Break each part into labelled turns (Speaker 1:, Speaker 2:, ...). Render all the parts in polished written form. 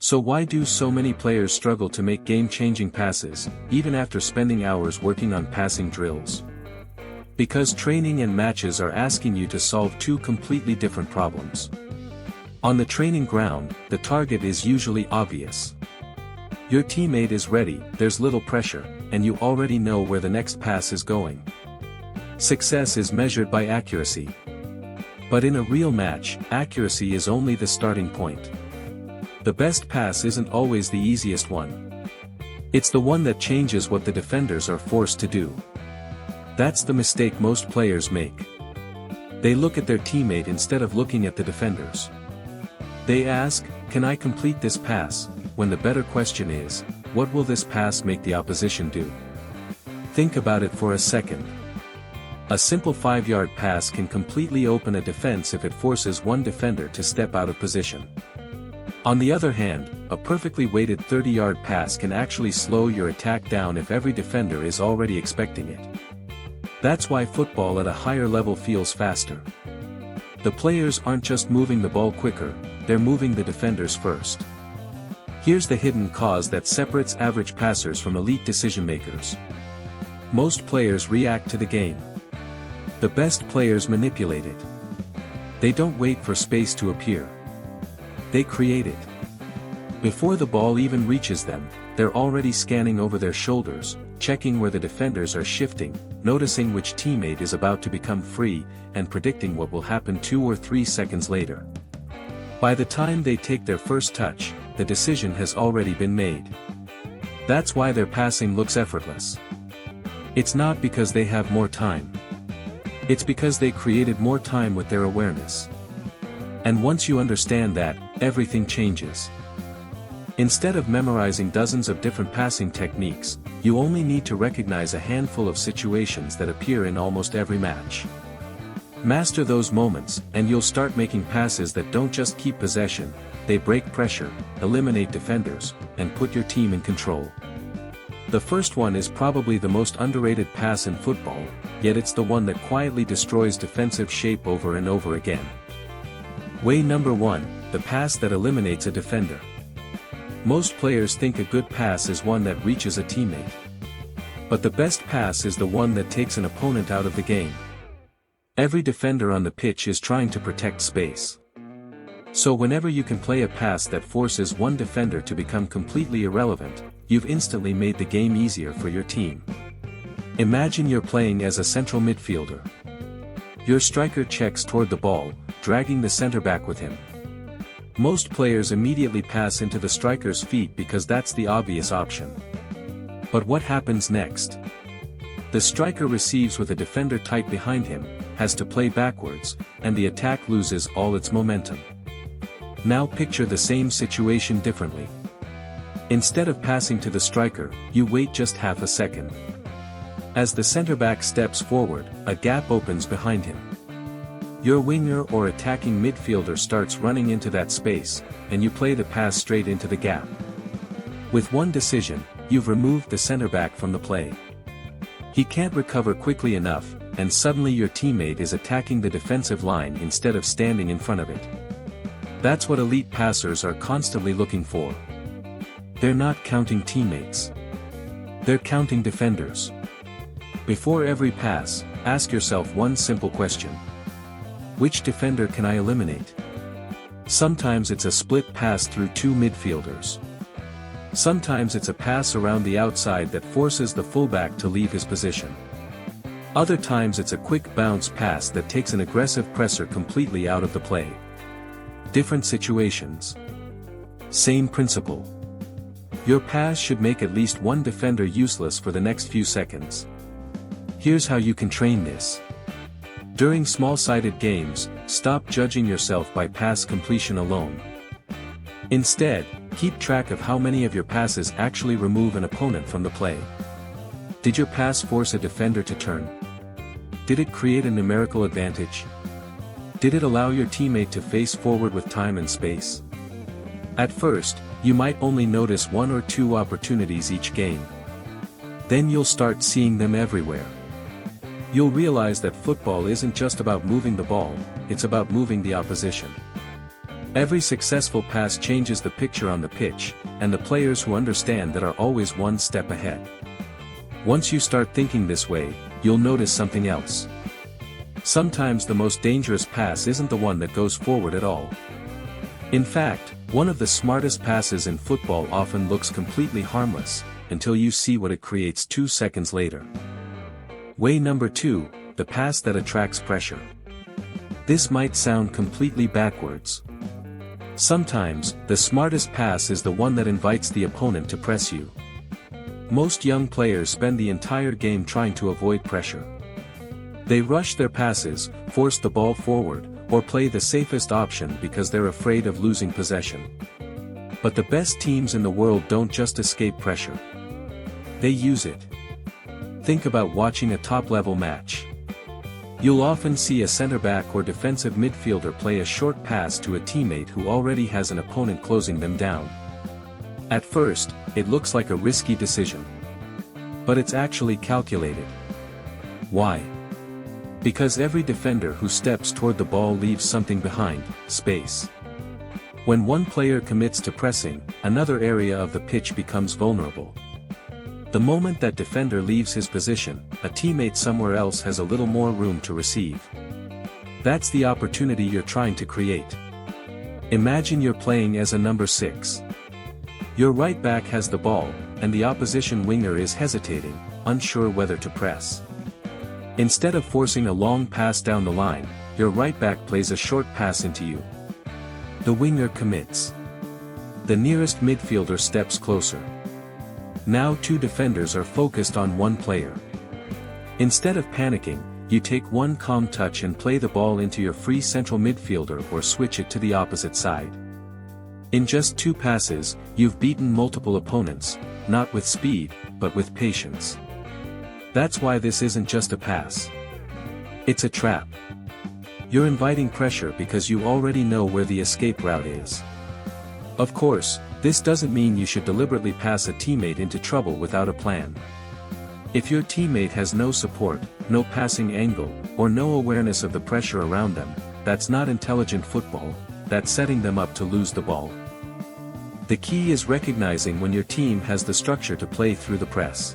Speaker 1: So why do so many players struggle to make game-changing passes, even after spending hours working on passing drills? Because training and matches are asking you to solve two completely different problems. On the training ground, the target is usually obvious. Your teammate is ready, there's little pressure, and you already know where the next pass is going. Success is measured by accuracy. But in a real match, accuracy is only the starting point. The best pass isn't always the easiest one. It's the one that changes what the defenders are forced to do. That's the mistake most players make. They look at their teammate instead of looking at the defenders. They ask, "Can I complete this pass?" when the better question is, "What will this pass make the opposition do?" Think about it for a second. A simple 5-yard pass can completely open a defense if it forces one defender to step out of position. On the other hand, a perfectly weighted 30-yard pass can actually slow your attack down if every defender is already expecting it. That's why football at a higher level feels faster. The players aren't just moving the ball quicker, they're moving the defenders first. Here's the hidden cause that separates average passers from elite decision-makers. Most players react to the game. The best players manipulate it. They don't wait for space to appear. They create it. Before the ball even reaches them, they're already scanning over their shoulders, checking where the defenders are shifting, noticing which teammate is about to become free, and predicting what will happen 2 or 3 seconds later. By the time they take their first touch, the decision has already been made. That's why their passing looks effortless. It's not because they have more time. It's because they created more time with their awareness. And once you understand that, everything changes. Instead of memorizing dozens of different passing techniques, you only need to recognize a handful of situations that appear in almost every match. Master those moments, and you'll start making passes that don't just keep possession, they break pressure, eliminate defenders, and put your team in control. The first one is probably the most underrated pass in football, yet it's the one that quietly destroys defensive shape over and over again. Way number 1, the pass that eliminates a defender. Most players think a good pass is one that reaches a teammate. But the best pass is the one that takes an opponent out of the game. Every defender on the pitch is trying to protect space. So whenever you can play a pass that forces one defender to become completely irrelevant, you've instantly made the game easier for your team. Imagine you're playing as a central midfielder. Your striker checks toward the ball, dragging the center back with him. Most players immediately pass into the striker's feet because that's the obvious option. But what happens next? The striker receives with a defender tight behind him, has to play backwards, and the attack loses all its momentum. Now picture the same situation differently. Instead of passing to the striker, you wait just half a second. As the center back steps forward, a gap opens behind him. Your winger or attacking midfielder starts running into that space, and you play the pass straight into the gap. With one decision, you've removed the center back from the play. He can't recover quickly enough, and suddenly your teammate is attacking the defensive line instead of standing in front of it. That's what elite passers are constantly looking for. They're not counting teammates. They're counting defenders. Before every pass, ask yourself one simple question. Which defender can I eliminate? Sometimes it's a split pass through 2 midfielders. Sometimes it's a pass around the outside that forces the fullback to leave his position. Other times it's a quick bounce pass that takes an aggressive presser completely out of the play. Different situations. Same principle. Your pass should make at least one defender useless for the next few seconds. Here's how you can train this. During small-sided games, stop judging yourself by pass completion alone. Instead, keep track of how many of your passes actually remove an opponent from the play. Did your pass force a defender to turn? Did it create a numerical advantage? Did it allow your teammate to face forward with time and space? At first, you might only notice 1 or 2 opportunities each game. Then you'll start seeing them everywhere. You'll realize that football isn't just about moving the ball, it's about moving the opposition. Every successful pass changes the picture on the pitch, and the players who understand that are always one step ahead. Once you start thinking this way, you'll notice something else. Sometimes the most dangerous pass isn't the one that goes forward at all. In fact, one of the smartest passes in football often looks completely harmless, until you see what it creates 2 seconds later. Way number 2, the pass that attracts pressure. This might sound completely backwards. Sometimes, the smartest pass is the one that invites the opponent to press you. Most young players spend the entire game trying to avoid pressure. They rush their passes, force the ball forward, or play the safest option because they're afraid of losing possession. But the best teams in the world don't just escape pressure. They use it. Think about watching a top-level match. You'll often see a center-back or defensive midfielder play a short pass to a teammate who already has an opponent closing them down. At first, it looks like a risky decision. But it's actually calculated. Why? Because every defender who steps toward the ball leaves something behind, space. When one player commits to pressing, another area of the pitch becomes vulnerable. The moment that defender leaves his position, a teammate somewhere else has a little more room to receive. That's the opportunity you're trying to create. Imagine you're playing as a number 6. Your right back has the ball, and the opposition winger is hesitating, unsure whether to press. Instead of forcing a long pass down the line, your right back plays a short pass into you. The winger commits. The nearest midfielder steps closer. Now 2 defenders are focused on one player. Instead of panicking, you take one calm touch and play the ball into your free central midfielder or switch it to the opposite side. In just 2 passes, you've beaten multiple opponents, not with speed, but with patience. That's why this isn't just a pass. It's a trap. You're inviting pressure because you already know where the escape route is. Of course, this doesn't mean you should deliberately pass a teammate into trouble without a plan. If your teammate has no support, no passing angle, or no awareness of the pressure around them, that's not intelligent football, that's setting them up to lose the ball. The key is recognizing when your team has the structure to play through the press.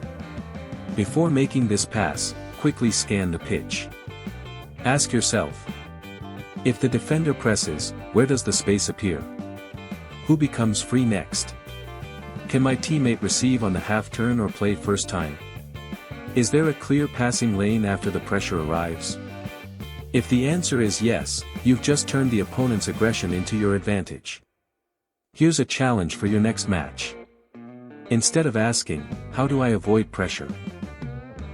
Speaker 1: Before making this pass, quickly scan the pitch. Ask yourself, if the defender presses, where does the space appear? Who becomes free next? Can my teammate receive on the half-turn or play first time? Is there a clear passing lane after the pressure arrives? If the answer is yes, you've just turned the opponent's aggression into your advantage. Here's a challenge for your next match. Instead of asking, how do I avoid pressure?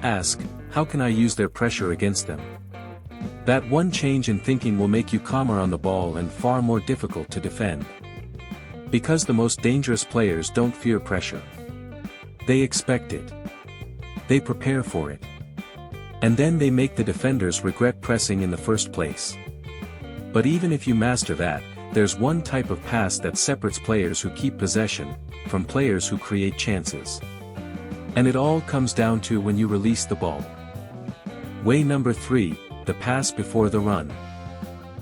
Speaker 1: Ask, how can I use their pressure against them? That one change in thinking will make you calmer on the ball and far more difficult to defend. Because the most dangerous players don't fear pressure. They expect it. They prepare for it. And then they make the defenders regret pressing in the first place. But even if you master that, there's one type of pass that separates players who keep possession, from players who create chances. And it all comes down to when you release the ball. Way number 3, the pass before the run.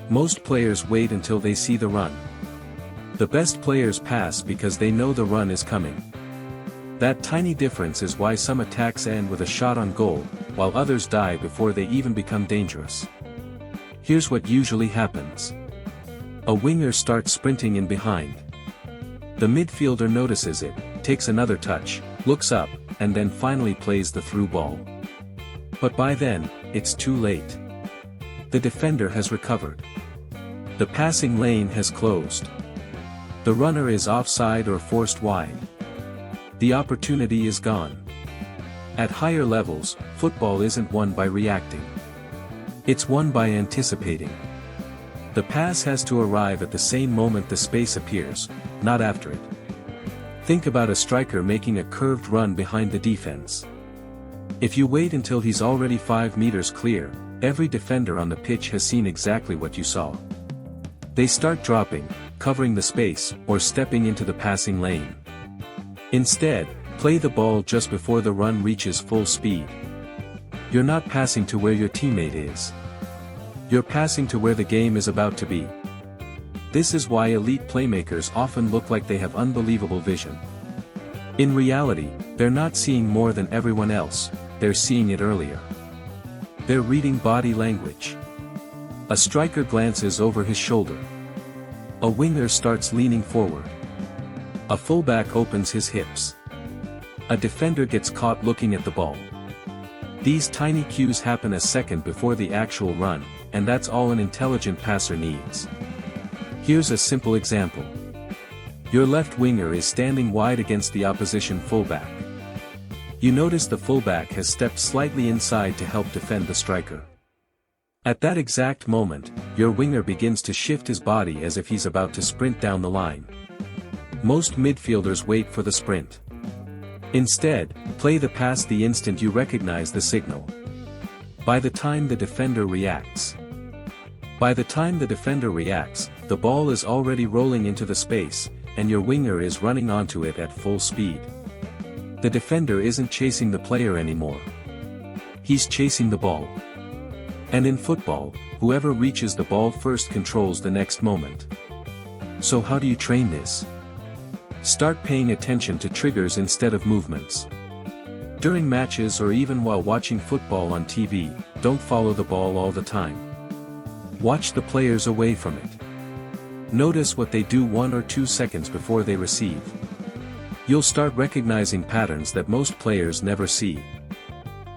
Speaker 1: Most players wait until they see the run. The best players pass because they know the run is coming. That tiny difference is why some attacks end with a shot on goal, while others die before they even become dangerous. Here's what usually happens. A winger starts sprinting in behind. The midfielder notices it, takes another touch, looks up, and then finally plays the through ball. But by then, it's too late. The defender has recovered. The passing lane has closed. The runner is offside or forced wide. The opportunity is gone. At higher levels, football isn't won by reacting. It's won by anticipating. The pass has to arrive at the same moment the space appears, not after it. Think about a striker making a curved run behind the defense. If you wait until he's already 5 meters clear, every defender on the pitch has seen exactly what you saw. They start dropping, covering the space, or stepping into the passing lane. Instead, play the ball just before the run reaches full speed. You're not passing to where your teammate is. You're passing to where the game is about to be. This is why elite playmakers often look like they have unbelievable vision. In reality, they're not seeing more than everyone else, they're seeing it earlier. They're reading body language. A striker glances over his shoulder. A winger starts leaning forward. A fullback opens his hips. A defender gets caught looking at the ball. These tiny cues happen a second before the actual run, and that's all an intelligent passer needs. Here's a simple example. Your left winger is standing wide against the opposition fullback. You notice the fullback has stepped slightly inside to help defend the striker. At that exact moment, your winger begins to shift his body as if he's about to sprint down the line. Most midfielders wait for the sprint. Instead, play the pass the instant you recognize the signal. By the time the defender reacts, the ball is already rolling into the space, and your winger is running onto it at full speed. The defender isn't chasing the player anymore. He's chasing the ball. And in football, whoever reaches the ball first controls the next moment. So how do you train this? Start paying attention to triggers instead of movements. During matches or even while watching football on TV, don't follow the ball all the time. Watch the players away from it. Notice what they do 1 or 2 seconds before they receive. You'll start recognizing patterns that most players never see.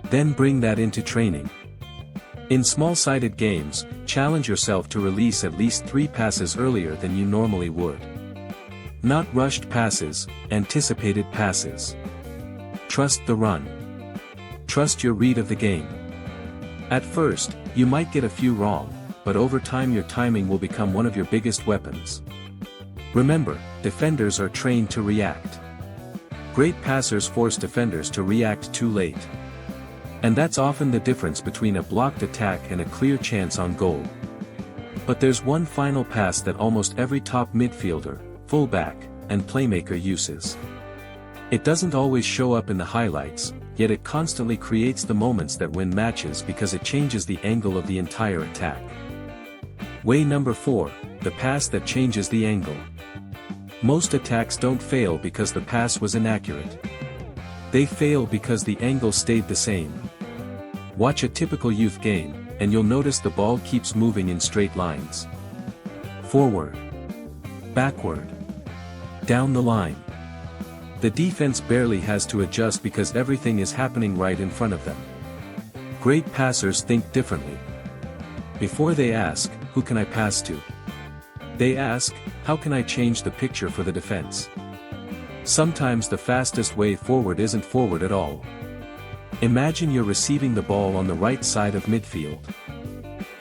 Speaker 1: Then bring that into training. In small-sided games, challenge yourself to release at least 3 passes earlier than you normally would. Not rushed passes, anticipated passes. Trust the run. Trust your read of the game. At first, you might get a few wrong, but over time your timing will become one of your biggest weapons. Remember, defenders are trained to react. Great passers force defenders to react too late. And that's often the difference between a blocked attack and a clear chance on goal. But there's one final pass that almost every top midfielder, fullback, and playmaker uses. It doesn't always show up in the highlights, yet it constantly creates the moments that win matches because it changes the angle of the entire attack. Way number 4, the pass that changes the angle. Most attacks don't fail because the pass was inaccurate. They fail because the angle stayed the same. Watch a typical youth game, and you'll notice the ball keeps moving in straight lines. Forward. Backward. Down the line. The defense barely has to adjust because everything is happening right in front of them. Great passers think differently. Before they ask, "Who can I pass to?" they ask, "How can I change the picture for the defense?" Sometimes the fastest way forward isn't forward at all. Imagine you're receiving the ball on the right side of midfield.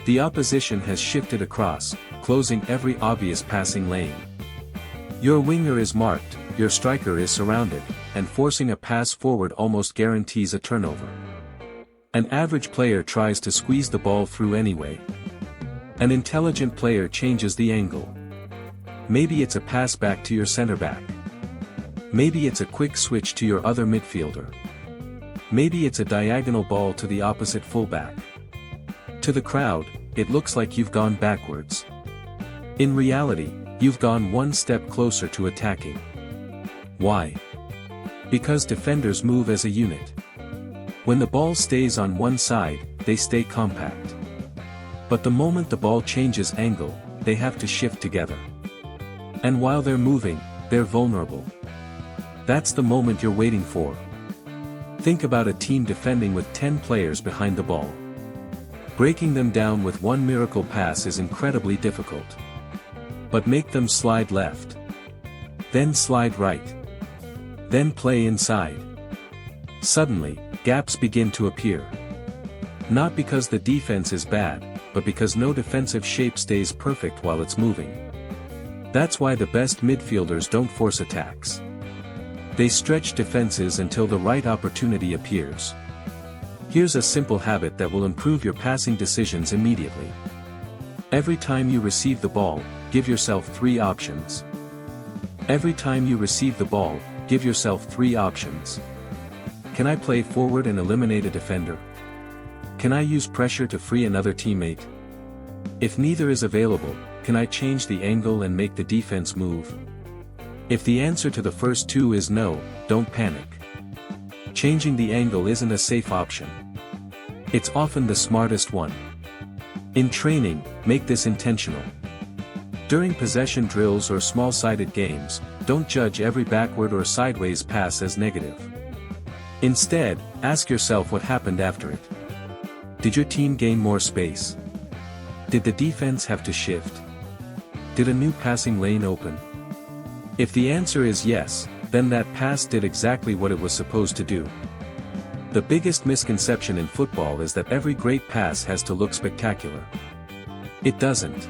Speaker 1: The opposition has shifted across, closing every obvious passing lane. Your winger is marked, your striker is surrounded, and forcing a pass forward almost guarantees a turnover. An average player tries to squeeze the ball through anyway. An intelligent player changes the angle. Maybe it's a pass back to your center back. Maybe it's a quick switch to your other midfielder. Maybe it's a diagonal ball to the opposite fullback. To the crowd, it looks like you've gone backwards. In reality, you've gone one step closer to attacking. Why? Because defenders move as a unit. When the ball stays on one side, they stay compact. But the moment the ball changes angle, they have to shift together. And while they're moving, they're vulnerable. That's the moment you're waiting for. Think about a team defending with 10 players behind the ball. Breaking them down with one miracle pass is incredibly difficult. But make them slide left. Then slide right. Then play inside. Suddenly, gaps begin to appear. Not because the defense is bad, but because no defensive shape stays perfect while it's moving. That's why the best midfielders don't force attacks. They stretch defenses until the right opportunity appears. Here's a simple habit that will improve your passing decisions immediately. Every time you receive the ball, give yourself 3 options. Every time you receive the ball, give yourself 3 options. Can I play forward and eliminate a defender? Can I use pressure to free another teammate? If neither is available, can I change the angle and make the defense move? If the answer to the first two is no, don't panic. Changing the angle isn't a safe option. It's often the smartest one. In training, make this intentional. During possession drills or small-sided games, don't judge every backward or sideways pass as negative. Instead, ask yourself what happened after it. Did your team gain more space? Did the defense have to shift? Did a new passing lane open? If the answer is yes, then that pass did exactly what it was supposed to do. The biggest misconception in football is that every great pass has to look spectacular. It doesn't.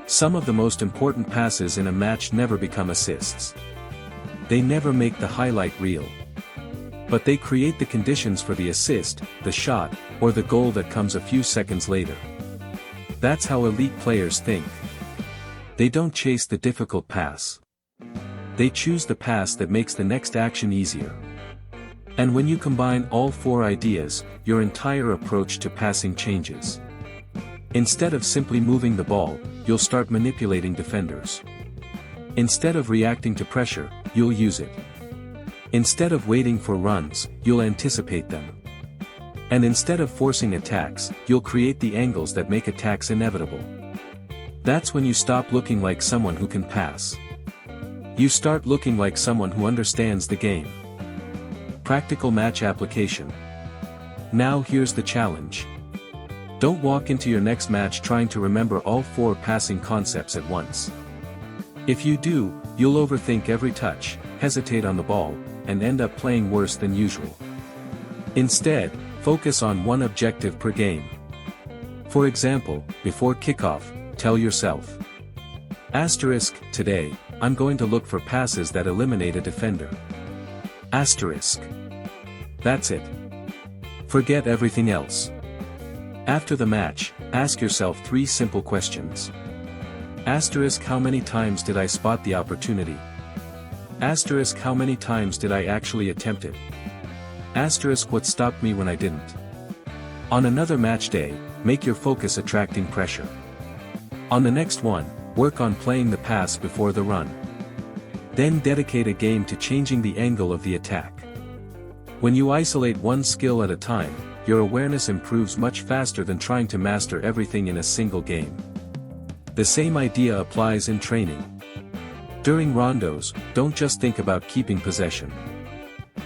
Speaker 1: Some of the most important passes in a match never become assists. They never make the highlight reel. But they create the conditions for the assist, the shot, or the goal that comes a few seconds later. That's how elite players think. They don't chase the difficult pass. They choose the pass that makes the next action easier. And when you combine all four ideas, your entire approach to passing changes. Instead of simply moving the ball, you'll start manipulating defenders. Instead of reacting to pressure, you'll use it. Instead of waiting for runs, you'll anticipate them. And instead of forcing attacks, you'll create the angles that make attacks inevitable. That's when you stop looking like someone who can pass. You start looking like someone who understands the game. Practical match application. Now here's the challenge. Don't walk into your next match trying to remember all four passing concepts at once. If you do, you'll overthink every touch, hesitate on the ball, and end up playing worse than usual. Instead, focus on one objective per game. For example, before kickoff, tell yourself, today, I'm going to look for passes that eliminate a defender. That's it. Forget everything else. After the match, ask yourself 3 simple questions. How many times did I spot the opportunity? How many times did I actually attempt it? What stopped me when I didn't? On another match day, make your focus attracting pressure. On the next one, work on playing the pass before the run. Then dedicate a game to changing the angle of the attack. When you isolate one skill at a time, your awareness improves much faster than trying to master everything in a single game. The same idea applies in training. During rondos, don't just think about keeping possession.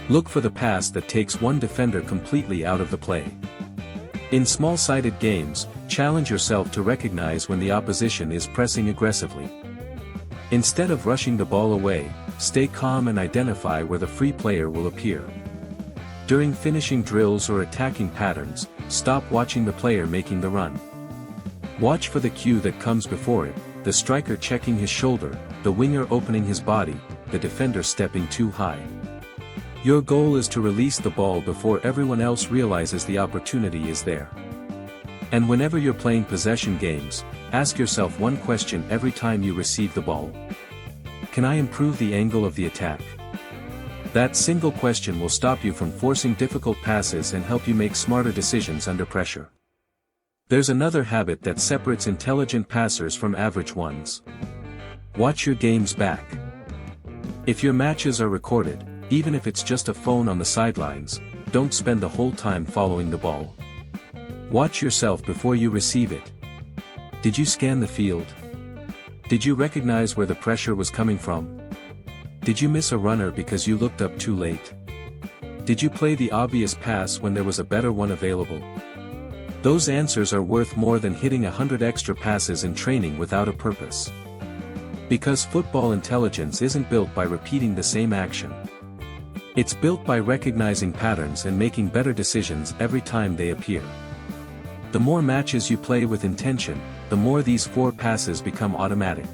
Speaker 1: Look for the pass that takes one defender completely out of the play. In small-sided games, challenge yourself to recognize when the opposition is pressing aggressively. Instead of rushing the ball away, stay calm and identify where the free player will appear. During finishing drills or attacking patterns, stop watching the player making the run. Watch for the cue that comes before it, the striker checking his shoulder, the winger opening his body, the defender stepping too high. Your goal is to release the ball before everyone else realizes the opportunity is there. And whenever you're playing possession games, ask yourself one question every time you receive the ball. Can I improve the angle of the attack? That single question will stop you from forcing difficult passes and help you make smarter decisions under pressure. There's another habit that separates intelligent passers from average ones. Watch your games back. If your matches are recorded, even if it's just a phone on the sidelines, don't spend the whole time following the ball. Watch yourself before you receive it. Did you scan the field? Did you recognize where the pressure was coming from? Did you miss a runner because you looked up too late? Did you play the obvious pass when there was a better one available? Those answers are worth more than hitting 100 extra passes in training without a purpose. Because football intelligence isn't built by repeating the same action. It's built by recognizing patterns and making better decisions every time they appear. The more matches you play with intention, the more these 4 passes become automatic.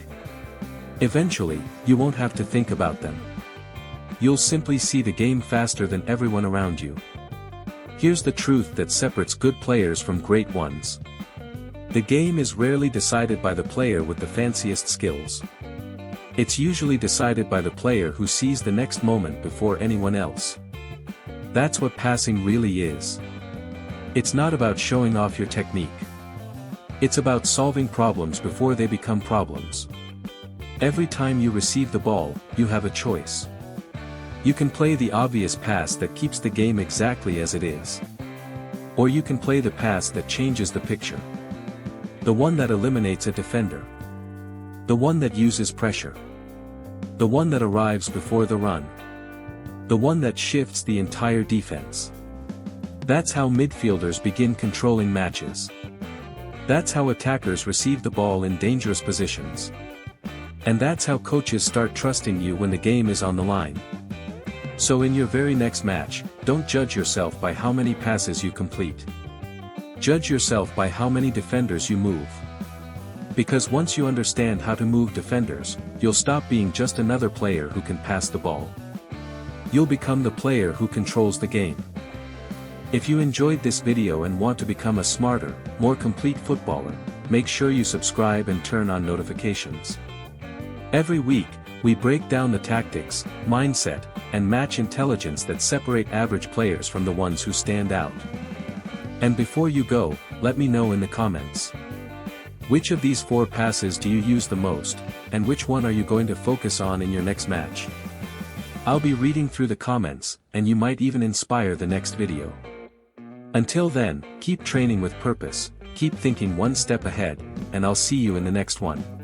Speaker 1: Eventually, you won't have to think about them. You'll simply see the game faster than everyone around you. Here's the truth that separates good players from great ones. The game is rarely decided by the player with the fanciest skills. It's usually decided by the player who sees the next moment before anyone else. That's what passing really is. It's not about showing off your technique. It's about solving problems before they become problems. Every time you receive the ball, you have a choice. You can play the obvious pass that keeps the game exactly as it is. Or you can play the pass that changes the picture. The one that eliminates a defender. The one that uses pressure. The one that arrives before the run. The one that shifts the entire defense. That's how midfielders begin controlling matches. That's how attackers receive the ball in dangerous positions. And that's how coaches start trusting you when the game is on the line. So in your very next match, don't judge yourself by how many passes you complete. Judge yourself by how many defenders you move. Because once you understand how to move defenders, you'll stop being just another player who can pass the ball. You'll become the player who controls the game. If you enjoyed this video and want to become a smarter, more complete footballer, make sure you subscribe and turn on notifications. Every week, we break down the tactics, mindset, and match intelligence that separate average players from the ones who stand out. And before you go, let me know in the comments. Which of these 4 passes do you use the most, and which one are you going to focus on in your next match? I'll be reading through the comments, and you might even inspire the next video. Until then, keep training with purpose, keep thinking one step ahead, and I'll see you in the next one.